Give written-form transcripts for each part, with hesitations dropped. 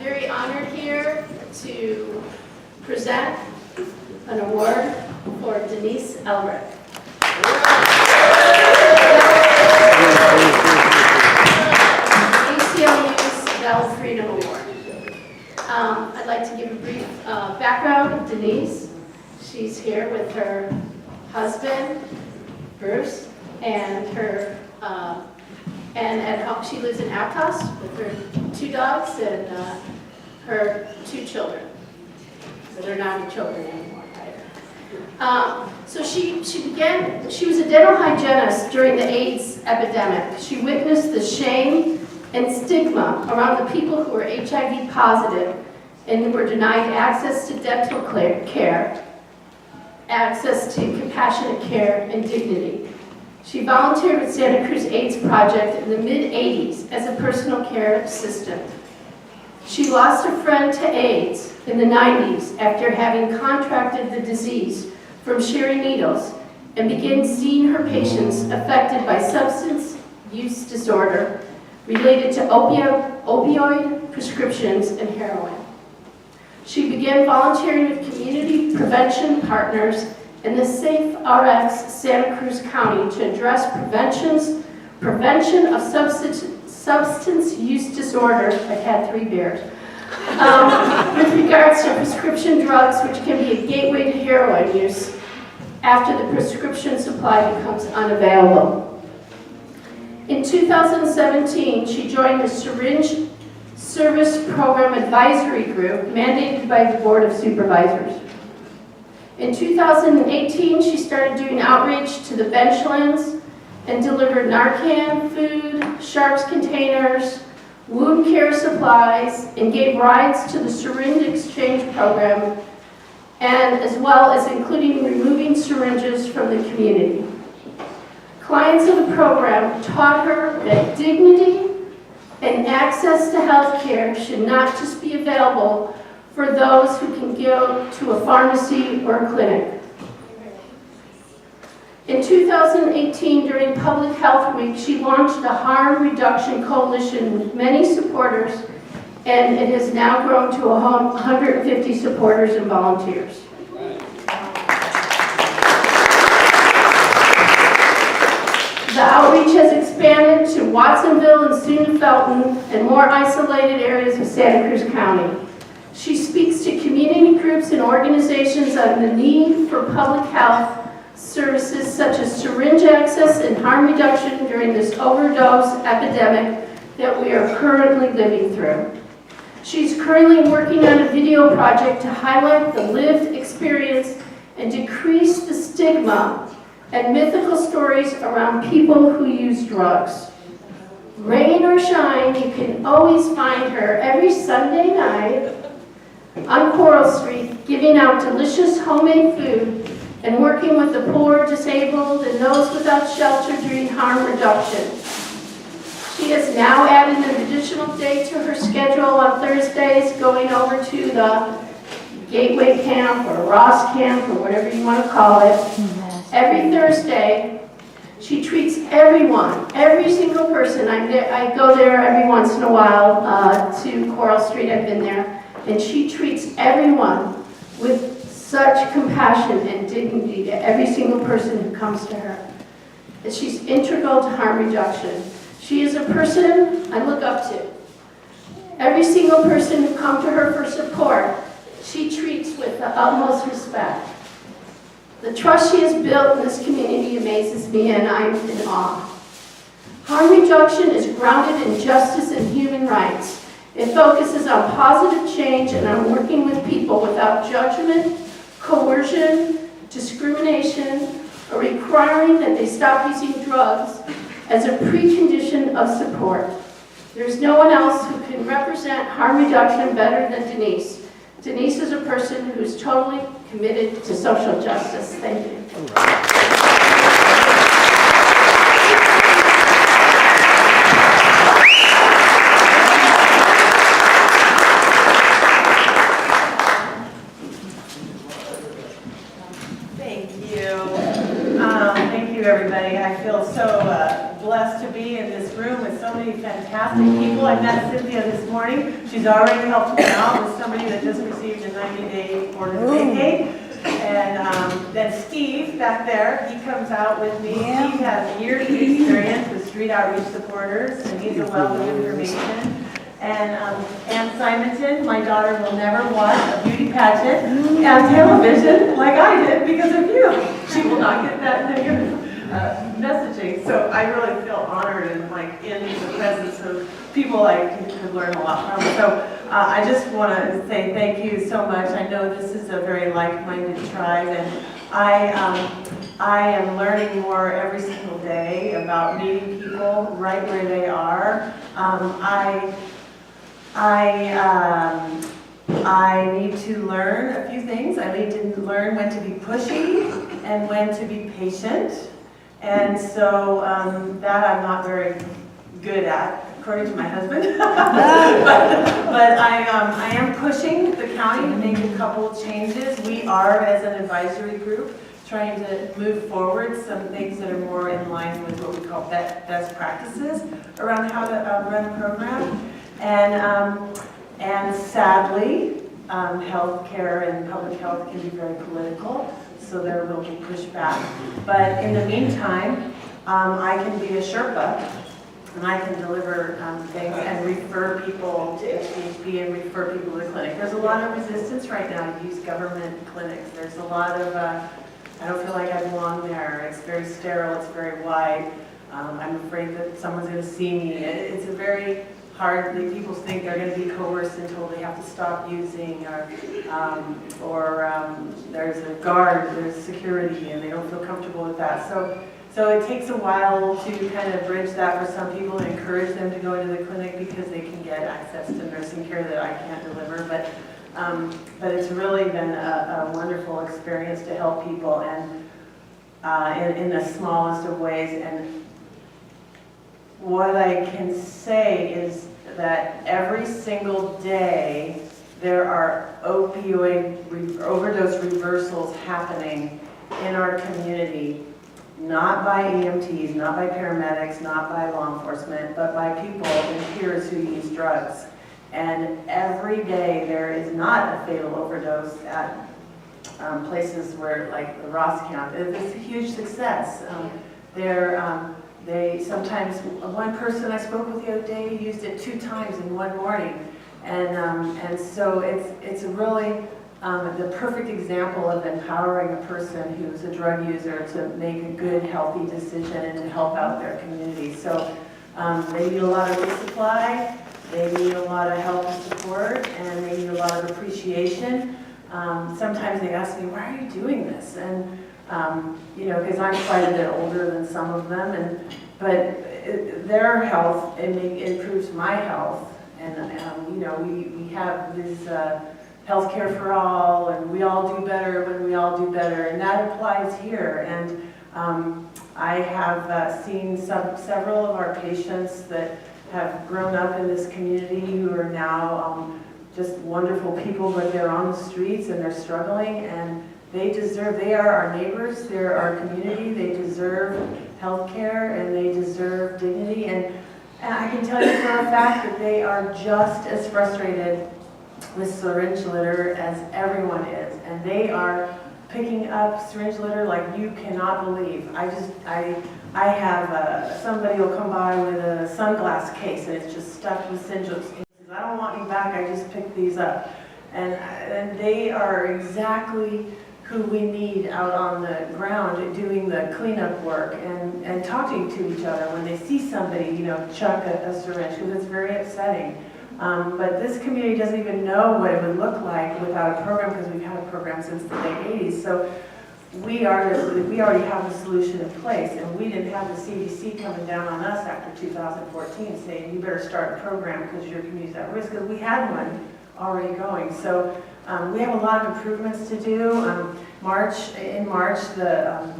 very honored here to present an award for Denise Elerick. ACLU's Bell Freedom Award. I'd like to give a brief background of Denise. She's here with her husband, Bruce, and her and at home she lives in Aptos with her 2 dogs and her 2 children. So they're not her children anymore, right? So she was a dental hygienist during the AIDS epidemic. She witnessed the shame and stigma around the people who were HIV positive and were denied access to dental care, access to compassionate care and dignity. She volunteered with Santa Cruz AIDS Project in the mid-'80s as a personal care assistant. She lost a friend to AIDS in the '90s after having contracted the disease from sharing needles and began seeing her patients affected by substance use disorder related to opioid prescriptions and heroin. She began volunteering with community prevention partners in the Safe RX Santa Cruz County to address prevention of substance use disorder. I had 3 beers. With regards to prescription drugs, which can be a gateway to heroin use after the prescription supply becomes unavailable. In 2017, she joined the Syringe Service Program Advisory Group mandated by the Board of Supervisors. In 2018, she started doing outreach to the benchlands and delivered Narcan, food, sharps containers, wound care supplies, and gave rides to the syringe exchange program, and as well as including removing syringes from the community. Clients of the program taught her that dignity and access to health care should not just be available for those who can go to a pharmacy or a clinic. In 2018, during Public Health Week, she launched a harm reduction coalition with many supporters, and it has now grown to 150 supporters and volunteers. The outreach has expanded to Watsonville and soon to Felton and more isolated areas of Santa Cruz County. She speaks to community groups and organizations on the need for public health services such as syringe access and harm reduction during this overdose epidemic that we are currently living through. She's currently working on a video project to highlight the lived experience and decrease the stigma and mythical stories around people who use drugs. Rain or shine, you can always find her every Sunday night on Coral Street, giving out delicious homemade food and working with the poor, disabled, and those without shelter during harm reduction. She has now added an additional day to her schedule on Thursdays, going over to the Gateway Camp or Ross Camp or whatever you want to call it. Every Thursday, she treats everyone, every single person. I go there every once in a while to Coral Street. I've been there. And she treats everyone with such compassion and dignity to every single person who comes to her. And she's integral to harm reduction. She is a person I look up to. Every single person who comes to her for support, she treats with the utmost respect. The trust she has built in this community amazes me, and I'm in awe. Harm reduction is grounded in justice and human rights. It focuses on positive change and on working with people without judgment, coercion, discrimination, or requiring that they stop using drugs as a precondition of support. There's no one else who can represent harm reduction better than Denise. Denise is a person who's totally committed to social justice. Thank you. Thank you, everybody. I feel so blessed to be in this room with so many fantastic people. I met Cynthia this morning. story. She's already helped me out with somebody that just received a 90-day order to vacate. And then Steve, back there, he comes out with me. Yeah. He has years of experience with street outreach supporters, and he's a wealth of information. And Simonton, my daughter will never watch a beauty pageant on television like I did because of you. She will not get that negative messaging. So I really feel honored and like in the presence of people I could learn a lot from. So I just want to say thank you so much. I know this is a very like-minded tribe, and I am learning more every single day about meeting people right where they are. I need to learn a few things. I need to learn when to be pushy and when to be patient. And so that I'm not very good at, according to my husband. but I am pushing the county to make a couple of changes. We are, as an advisory group, trying to move forward some things that are more in line with what we call best practices around how to run a program. And sadly, healthcare and public health can be very political, so there will be pushback. But in the meantime, I can be a Sherpa, and I can deliver things and refer people to HPHP and refer people to the clinic. There's a lot of resistance right now to use government clinics. There's a lot of, I don't feel like I belong there. It's very sterile, it's very wide. I'm afraid that someone's going to see me. It's a very hard, people think they're going to be coerced until they have to stop using, or there's a guard, there's security, and they don't feel comfortable with that. So it takes a while to kind of bridge that for some people and encourage them to go into the clinic because they can get access to nursing care that I can't deliver. But it's really been a wonderful experience to help people, and in the smallest of ways. And what I can say is that every single day there are opioid overdose reversals happening in our community, not by EMTs, not by paramedics, not by law enforcement, but by people and peers who use drugs. And every day there is not a fatal overdose at places where, like the Ross Camp. It's a huge success. They sometimes, one person I spoke with the other day used it 2 times in one morning. And so it's really the perfect example of empowering a person who's a drug user to make a good, healthy decision and to help out their community. So they need a lot of resupply, they need a lot of help and support, and they need a lot of appreciation. Sometimes they ask me, why are you doing this? And you know, because I'm quite a bit older than some of them, but their health, it improves my health, and you know, we have this healthcare for all, and we all do better when we all do better, and that applies here. And I have seen several of our patients that have grown up in this community who are now just wonderful people, but they're on the streets and they're struggling, and they are our neighbors, they're our community, they deserve health care, and they deserve dignity. And I can tell you for a fact that they are just as frustrated with syringe litter as everyone is. And they are picking up syringe litter like you cannot believe. I have somebody will come by with a sunglass case and it's just stuffed with syringes. He says, I don't want any back, I just picked these up. And they are exactly who we need out on the ground doing the cleanup work and talking to each other when they see somebody, you know, chuck a syringe, because it's very upsetting. But this community doesn't even know what it would look like without a program, because we've had a program since the late 80s. So we already have the solution in place, and we didn't have the CDC coming down on us after 2014 saying you better start a program because your community's at risk, because we had one already going. So we have a lot of improvements to do. In March, the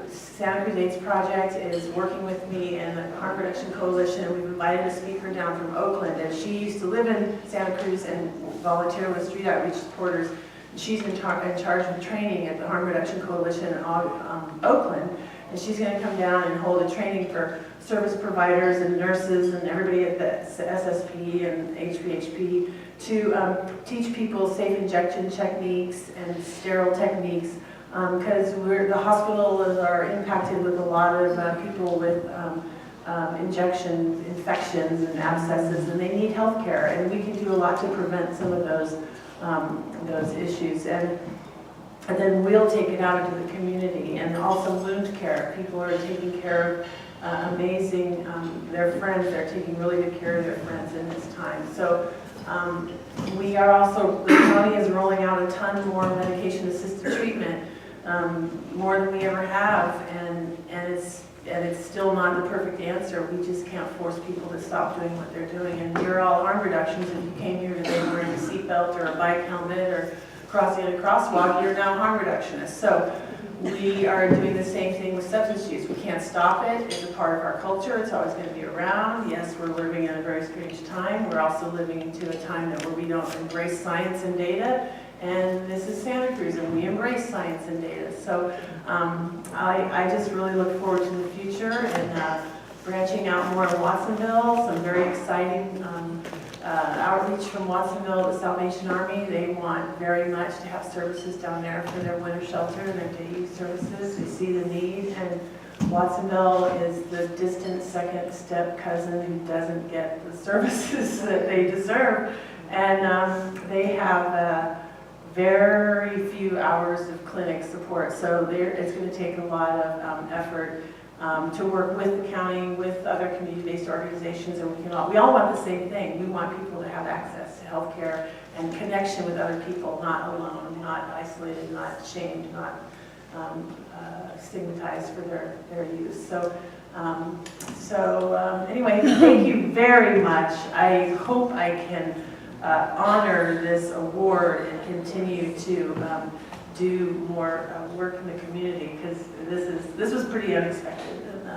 Santa Cruz AIDS Project is working with me and the Harm Reduction Coalition, and we've invited a speaker down from Oakland, and she used to live in Santa Cruz and volunteer with street outreach supporters. She's in charge of training at the Harm Reduction Coalition in Oakland, and she's going to come down and hold a training for service providers and nurses and everybody at the SSP and HPHP to teach people safe injection techniques and sterile techniques, because the hospitals are impacted with a lot of people with injection infections and abscesses, and they need health care, and we can do a lot to prevent some of those issues. And then we'll take it out into the community, and also wound care. People are taking care of their friends. They're taking really good care of their friends in this time. So we are also, the county is rolling out a ton more medication-assisted treatment, more than we ever have, and it's still not the perfect answer. We just can't force people to stop doing what they're doing. And you're all harm reductions. If you came here today wearing a seatbelt or a bike helmet or crossing a crosswalk, you're now harm reductionists. So we are doing the same thing with substance use. We can't stop it. It's a part of our culture. It's always going to be around. Yes, we're living in a very strange time. We're also living into a time where we don't embrace science and data. And this is Santa Cruz, and we embrace science and data. So I just really look forward to the future and branching out more in Watsonville. Some very exciting outreach from Watsonville, the Salvation Army. They want very much to have services down there for their winter shelter and their day use services. They see the need, and Watsonville is the distant second step cousin who doesn't get the services that they deserve. And they have very few hours of clinic support, so it's going to take a lot of effort to work with the county, with other community-based organizations, and we all want the same thing. We want people to have access to health care and connection with other people, not alone, not isolated, not shamed, not stigmatized for their use. So anyway, thank you very much. I hope I can honor this award and continue to do more work in the community, because this was pretty unexpected. And